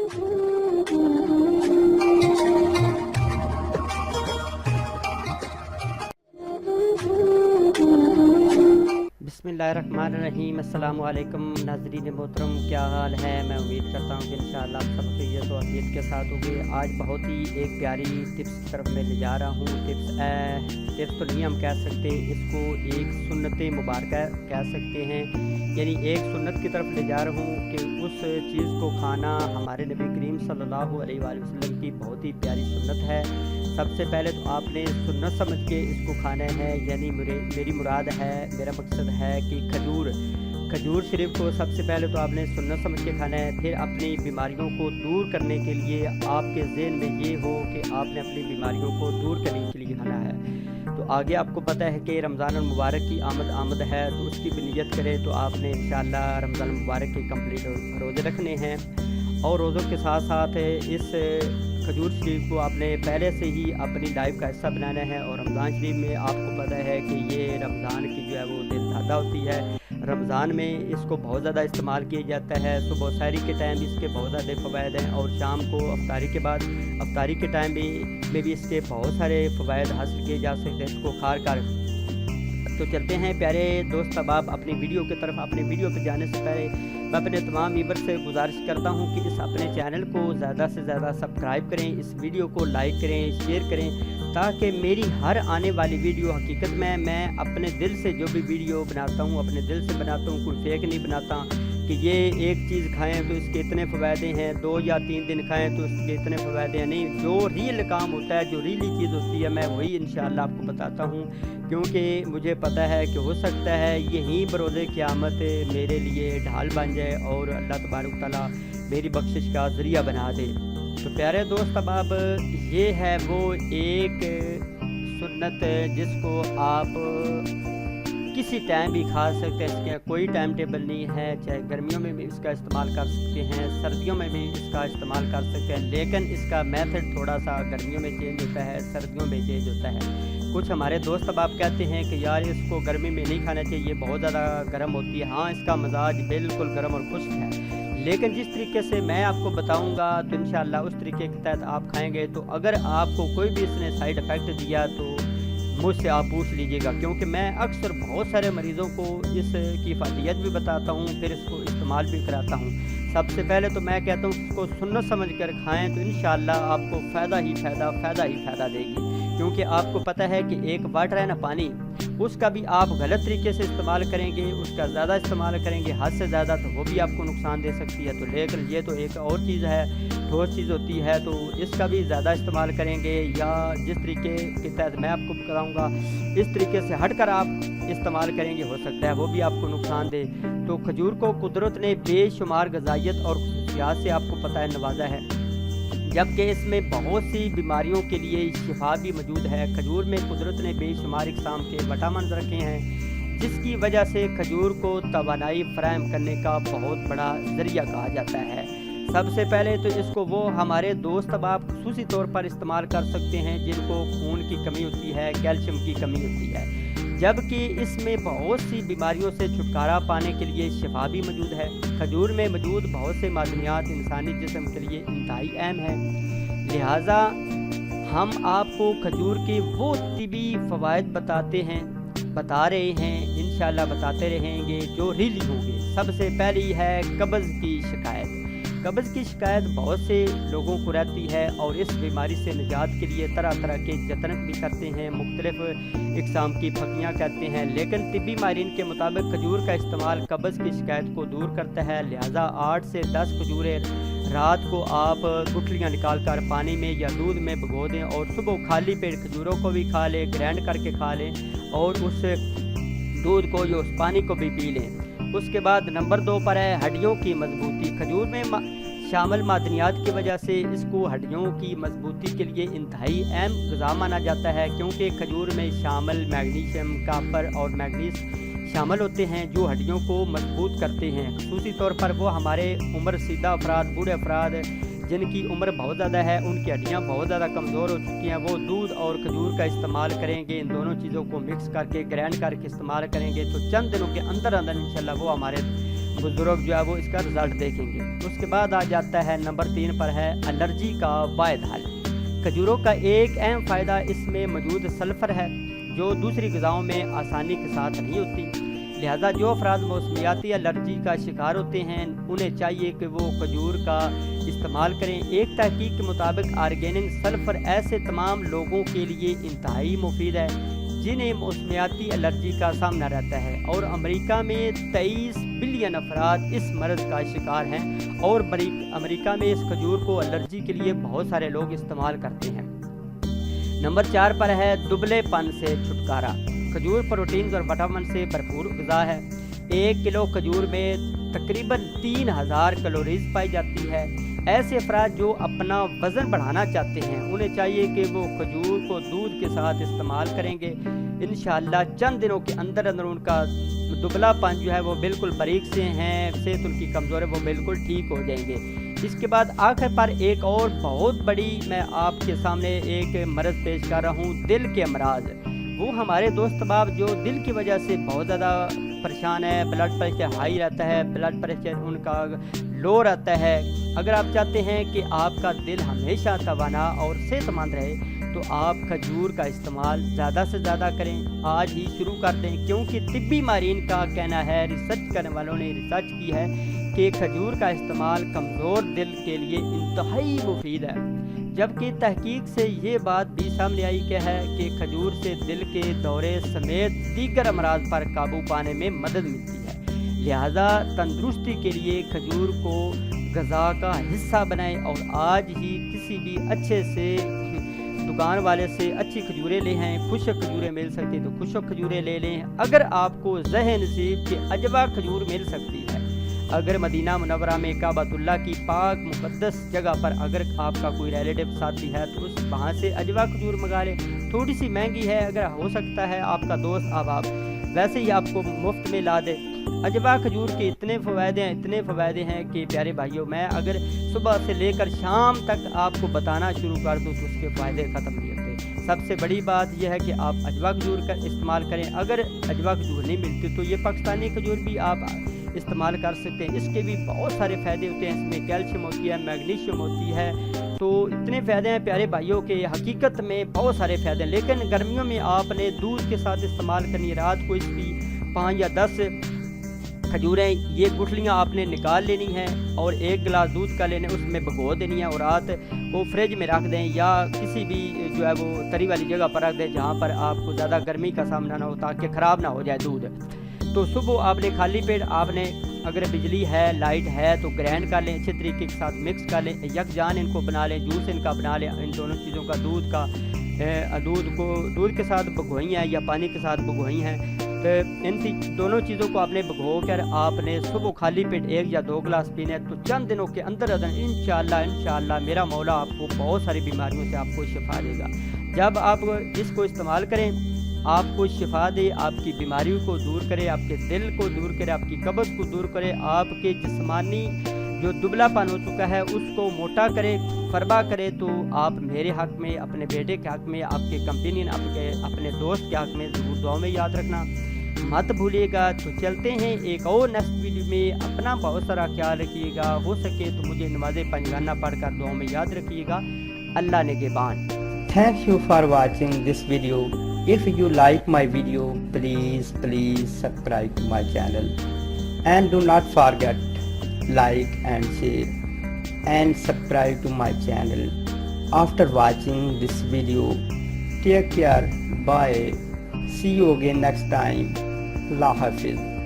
बिस्मिल्लाहिर्रहमानिर्रहीम। अस्सलामु अलैकुम नाज़रीन मोहतरम, क्या हाल है? मैं उम्मीद करता हूँ कि इंशाअल्लाह आप सब खैरियत और अफियत के साथ होंगे। आज बहुत ही एक प्यारी टिप्स की तरफ मैं ले जा रहा हूँ। टिप्स तो नहीं हम कह सकते, इसको एक सुन्नत मुबारक कह सकते हैं। यानी एक सुन्नत की तरफ ले जा रहा हूँ कि उस चीज़ को खाना हमारे नबी करीम सल्लल्लाहु अलैहि वसल्लम की बहुत ही प्यारी सुन्नत है। सबसे पहले तो आपने सुन्नत समझ के इसको खाना है। यानी मेरी मुराद है, मेरा मकसद है कि खजूर शरीफ को सबसे पहले तो आपने सुन्नत समझ के खाना है। फिर अपनी बीमारियों को दूर करने के लिए आपके ज़हन में ये हो कि आपने अपनी बीमारियों को दूर करने के लिए खाना है। तो आगे आपको पता है कि रमज़ान मुबारक की आमद है, तो उसकी भी नियत करें तो आपने इंशाअल्लाह रमज़ान मुबारक के कंप्लीट रोज़े रखने हैं। और रोज़ों के साथ साथ इस खजूर शरीफ को आपने पहले से ही अपनी लाइफ का हिस्सा बनाना है। और रमज़ान शरीफ में आपको पता है कि ये रमज़ान की जो है वो दिल ज़्यादा होती है। रमज़ान में इसको बहुत ज़्यादा इस्तेमाल किया जाता है। सुबह सहरी के टाइम इसके बहुत ज़्यादा फ़वाइद हैं और शाम को अफ्तारी के बाद अफ्तारी के टाइम में भी इसके बहुत सारे फ़वाइद हासिल किए जा सकते हैं इसको खा कर। तो चलते हैं प्यारे दोस्त, अब आप अपनी वीडियो की तरफ। अपने वीडियो पर जाने से पहले मैं अपने तमाम व्यूअर्स से गुजारिश करता हूं कि इस अपने चैनल को ज़्यादा से ज़्यादा सब्सक्राइब करें, इस वीडियो को लाइक करें, शेयर करें, ताकि मेरी हर आने वाली वीडियो हकीकत में मैं अपने दिल से जो भी वीडियो बनाता हूं अपने दिल से बनाता हूं, कोई फेक नहीं बनाता कि ये एक चीज़ खाएं तो इसके इतने फ़वायदे हैं, 2 या 3 दिन खाएं तो इसके इतने फ़वायदे हैं। नहीं, जो रियल काम होता है, जो रियली चीज़ होती है, मैं वही इंशाअल्लाह आपको बताता हूँ। क्योंकि मुझे पता है कि हो सकता है यहीं बरोज़े क़यामत मेरे लिए ढाल बन जाए और अल्लाह तबारक तआला मेरी बख्शिश का ज़रिया बना दे। तो प्यारे दोस्त, अब ये है वो एक सुन्नत जिसको आप किसी टाइम भी खा सकते हैं। इसका कोई टाइम टेबल नहीं है। चाहे गर्मियों में भी इसका इस्तेमाल कर सकते हैं, सर्दियों में भी इसका इस्तेमाल कर सकते हैं, लेकिन इसका मेथड थोड़ा सा गर्मियों में चेंज होता है, सर्दियों में चेंज होता है। कुछ हमारे दोस्त अब आप कहते हैं कि यार इसको गर्मी में नहीं खाना चाहिए, बहुत ज़्यादा गर्म होती है। हाँ, इसका मजाज बिल्कुल गर्म और खुश्क है, लेकिन जिस तरीके से मैं आपको बताऊंगा तो इंशाअल्लाह उस तरीके के तहत आप खाएंगे। तो अगर आपको कोई भी इसने साइड इफ़ेक्ट दिया तो मुझसे आप पूछ लीजिएगा, क्योंकि मैं अक्सर बहुत सारे मरीज़ों को इसकी फ़ायदियत भी बताता हूँ, फिर इसको इस्तेमाल भी कराता हूँ। सबसे पहले तो मैं कहता हूँ इसको सुन्नत समझ कर खाएँ तो इंशाअल्लाह आपको फ़ायदा ही फ़ायदा देगी। क्योंकि आपको पता है कि एक वाटर है ना, पानी, उसका भी आप गलत तरीके से इस्तेमाल करेंगे, उसका ज़्यादा इस्तेमाल करेंगे हद से ज़्यादा, तो वो भी आपको नुकसान दे सकती है। तो लेकिन ये तो एक और चीज़ है, ठोस चीज़ होती है, तो इसका भी ज़्यादा इस्तेमाल करेंगे या जिस तरीके के तहत मैं आपको बताऊंगा इस तरीके से हटकर आप इस्तेमाल करेंगे, हो सकता है वो भी आपको नुकसान दे। तो खजूर को कुदरत ने बेशुमार ग़िज़ाइयत और खुसूसियात से आपको पता है नवाजा है, जबकि इसमें बहुत सी बीमारियों के लिए शिफा भी मौजूद है। खजूर में कुदरत ने बेशुमार इक़साम के विटामिन रखे हैं, जिसकी वजह से खजूर को तवानाई फराहम करने का बहुत बड़ा ज़रिया कहा जाता है। सबसे पहले तो इसको वो हमारे दोस्त अब आप खुसूसी तौर पर इस्तेमाल कर सकते हैं जिनको खून की कमी होती है, कैल्शियम की कमी होती है, जबकि इसमें बहुत सी बीमारियों से छुटकारा पाने के लिए शिफा भी मौजूद है। खजूर में मौजूद बहुत से मादनियात इंसानी जिस्म के लिए इंतहाई अहम है, लिहाजा हम आपको खजूर के वो तिबी फ़वाइद बता रहे हैं, इंशाअल्लाह बताते रहेंगे जो रियली होंगे। सबसे पहली है कब्ज़ की शिकायत। कब्ज़ की शिकायत बहुत से लोगों को रहती है और इस बीमारी से निजात के लिए तरह तरह के जतन भी करते हैं, मुख्तलिफ़ इक़साम की फकियाँ करते हैं, लेकिन तिब्बी माहिरीन के मुताबिक खजूर का इस्तेमाल कब्ज़ की शिकायत को दूर करता है। लिहाजा 8 से 10 खजूरें रात को आप गुठलियाँ निकाल कर पानी में या दूध में भिगो दें और सुबह खाली पेट खजूरों को भी खा लें, ग्राइंड करके खा लें और उस दूध को या उस पानी को भी पी लें। उसके बाद नंबर 2 पर है हड्डियों की मजबूती। खजूर में शामिल मादनियात की वजह से इसको हड्डियों की मजबूती के लिए इंतहाई अहम ग़िज़ा माना जाता है, क्योंकि खजूर में शामिल मैग्नीशियम, कापर और मैग्नीज शामिल होते हैं जो हड्डियों को मजबूत करते हैं। ख़ुसूसी तौर पर वो हमारे उम्र सीधा अफराद, बूढ़े अफराद जिनकी उम्र बहुत ज़्यादा है, उनकी हड्डियाँ बहुत ज़्यादा कमज़ोर हो चुकी हैं, वो दूध और खजूर का इस्तेमाल करेंगे, इन दोनों चीज़ों को मिक्स करके ग्राइंड करके इस्तेमाल करेंगे तो चंद दिनों के अंदर इंशाल्लाह वो हमारे बुजुर्ग जो है वो इसका रिज़ल्ट देखेंगे। उसके बाद आ जाता है नंबर 3 पर है एलर्जी का वाहिद हल। खजूरों का एक अहम फ़ायदा इसमें मौजूद सल्फ़र है जो दूसरी ग़िज़ाओं में आसानी के साथ नहीं होती। लिहाजा जो अफराद मौसमियाती एलर्जी का शिकार होते हैं उन्हें चाहिए कि वो खजूर का इस्तेमाल करें। एक तहकीक के मुताबिक ऑर्गेनिक सल्फ़र ऐसे तमाम लोगों के लिए इंतहाई मुफीद है जिन्हें मौसमियाती एलर्जी का सामना रहता है, और अमेरिका में 23 बिलियन अफराद इस मर्ज़ का शिकार हैं और अमेरिका में इस खजूर को एलर्जी के लिए बहुत सारे लोग इस्तेमाल करते हैं। नंबर 4 पर है दुबलेपन से छुटकारा। खजूर प्रोटीन और विटामिन से भरपूर ग़िज़ा है। 1 किलो खजूर में तकरीबन 3000 कैलोरीज पाई जाती है। ऐसे अफराद जो अपना वज़न बढ़ाना चाहते हैं उन्हें चाहिए कि वो खजूर को दूध के साथ इस्तेमाल करेंगे। इंशाअल्लाह चंद दिनों के अंदर अंदर उनका दुबलापन जो है वो बिल्कुल बारीक से हैं, सेहत उनकी कमज़ोर है, वो बिल्कुल ठीक हो जाएंगे। इसके बाद आखिर पर एक और बहुत बड़ी मैं आपके सामने एक मर्ज़ पेश कर रहा हूँ, दिल के अमराज। वो हमारे दोस्त बाब जो दिल की वजह से बहुत ज़्यादा परेशान है, ब्लड प्रेशर हाई रहता है, ब्लड प्रेशर उनका लो रहता है। अगर आप चाहते हैं कि आपका दिल हमेशा तवाना और सेहतमंद रहे तो आप खजूर का इस्तेमाल ज़्यादा से ज़्यादा करें, आज ही शुरू कर दें, क्योंकि तिब्बी माहिरीन का कहना है, रिसर्च करने वालों ने रिसर्च की है कि खजूर का इस्तेमाल कमज़ोर दिल के लिए इंतहाई मुफीद है। जबकि तहकीक से ये बात भी सामने आई कि है कि खजूर से दिल के दौरे समेत दीगर अमराज पर काबू पाने में मदद मिलती है। लिहाजा तंदुरुस्ती के लिए खजूर को ग़िज़ा का हिस्सा बनाएं और आज ही किसी भी अच्छे से दुकान वाले से अच्छी खजूरें ले हैं। खुशक खजूरें मिल सकती तो खुशक खजूरें ले लें। अगर आपको ज़ह नसीब की अजवा खजूर मिल सकती है, अगर मदीना मुनव्वरा में काबतुल्लाह की पाक मुक़द्दस जगह पर अगर आपका कोई रिलेटिव साथी है तो उस वहाँ से अजवा खजूर मंगा लें। थोड़ी सी महंगी है, अगर हो सकता है आपका दोस्त अब वैसे ही आपको मुफ्त में ला दे। अजवा खजूर के इतने फ़वायदे हैं कि प्यारे भाइयों, मैं अगर सुबह से लेकर शाम तक आपको बताना शुरू कर दूँ तो उसके फ़ायदे ख़त्म नहीं होते। सबसे बड़ी बात यह है कि आप अजवा खजूर का इस्तेमाल करें। अगर अजवा खजूर नहीं मिलती तो ये पाकिस्तानी खजूर भी आप इस्तेमाल कर सकते हैं। इसके भी बहुत सारे फ़ायदे होते हैं, इसमें कैल्शियम होती है, मैग्नीशियम होती है, तो इतने फ़ायदे हैं प्यारे भाइयों के, हकीकत में बहुत सारे फ़ायदे हैं। लेकिन गर्मियों में आपने दूध के साथ इस्तेमाल करनी है। रात को इसकी 5 या 10 खजूरें ये गुठलियाँ आपने निकाल लेनी है और 1 गिलास दूध का लेने उसमें भिगो देनी है और रात को फ्रिज में रख दें या किसी भी जो है वो तरी वाली जगह पर रख दें जहाँ पर आपको ज़्यादा गर्मी का सामना ना हो, ताकि ख़राब ना हो जाए दूध। तो सुबह आपने खाली पेट आपने अगर बिजली है, लाइट है तो ग्राइंड कर लें, अच्छे तरीके के साथ मिक्स कर लें, यकजान इनको बना लें, जूस इनका बना लें। इन दोनों चीज़ों का दूध के साथ भिगोई हैं या पानी के साथ भिगोई हैं, तो इन दोनों चीज़ों को आपने भिगो कर आपने सुबह खाली पेट 1 या 2 गिलास पीने हैं। तो चंद दिनों के अंदर इंशाअल्लाह मेरा मौला आपको बहुत सारी बीमारियों से आपको शिफा देगा। जब आप इसको इस्तेमाल करें आपको शिफा दे, आपकी बीमारियों को दूर करे, आपके दिल को दूर करे, आपकी कब्ज़ को दूर करे, आपके जिस्मानी जो दुबलापन हो चुका है उसको मोटा करे, फरबा करे। तो आप मेरे हक़ में, अपने बेटे के हक़ में, आपके कंपेनियन, अपने दोस्त के हक़ में ज़रूर दुआ में याद रखना मत भूलिएगा। तो चलते हैं एक और नेक्स्ट वीडियो में। अपना बहुत सारा ख्याल रखिएगा, हो सके तो मुझे नमाज़ पंजगाना पढ़कर दुआ में याद रखिएगा। अल्लाह निगहबान। Thank you for watching this video. If you like my video, please subscribe to my channel and do not forget like and share and subscribe to my channel. After watching this video, take care, bye, see you again next time. Allah Hafiz.